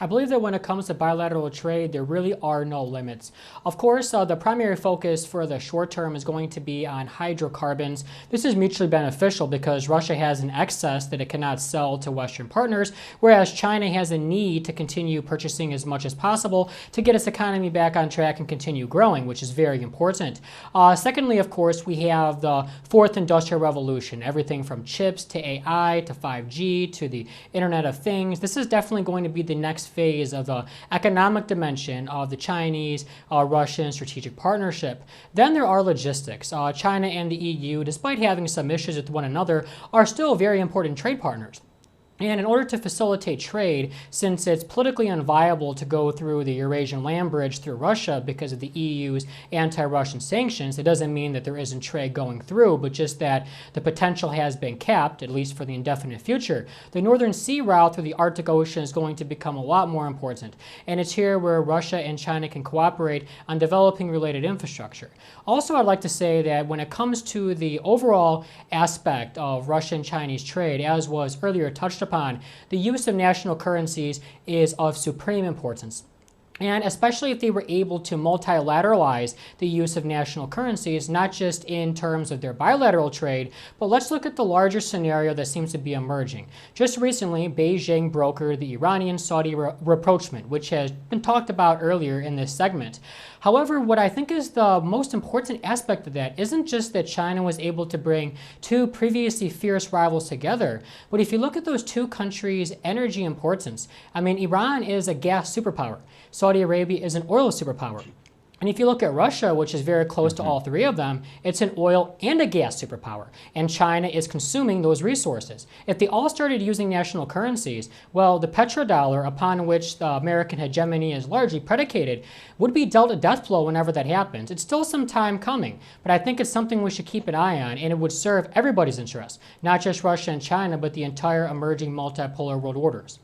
I believe that when it comes to bilateral trade, there really are no limits. Of course, the primary focus for the short term is going to be on hydrocarbons. This is mutually beneficial because Russia has an excess that it cannot sell to Western partners, whereas China has a need to continue purchasing as much as possible to get its economy back on track and continue growing, which is very important. Secondly, of course, we have the fourth industrial revolution, everything from chips to AI to 5G to the Internet of Things. This is definitely going to be the next phase of the economic dimension of the Chinese-Russian strategic partnership. Then there are logistics. China and the EU, despite having some issues with one another, are still very important trade partners. And in order to facilitate trade, since it's politically unviable to go through the Eurasian land bridge through Russia because of the EU's anti-Russian sanctions, it doesn't mean that there isn't trade going through, but just that the potential has been capped, at least for the indefinite future. The Northern Sea route through the Arctic Ocean is going to become a lot more important. And it's here where Russia and China can cooperate on developing related infrastructure. Also, I'd like to say that when it comes to the overall aspect of Russian-Chinese trade, as was earlier touched upon, the use of national currencies is of supreme importance. And especially if they were able to multilateralize the use of national currencies, not just in terms of their bilateral trade, but let's look at the larger scenario that seems to be emerging. Just recently, Beijing brokered the Iranian-Saudi rapprochement, which has been talked about earlier in this segment. However, what I think is the most important aspect of that isn't just that China was able to bring two previously fierce rivals together, but if you look at those two countries' energy importance, I mean, Iran is a gas superpower. Saudi Arabia is an oil superpower. And if you look at Russia, which is very close to all three of them, it's an oil and a gas superpower. And China is consuming those resources. If they all started using national currencies, well, the petrodollar, upon which the American hegemony is largely predicated, would be dealt a death blow whenever that happens. It's still some time coming, but I think it's something we should keep an eye on, and it would serve everybody's interests, not just Russia and China, but the entire emerging multipolar world orders.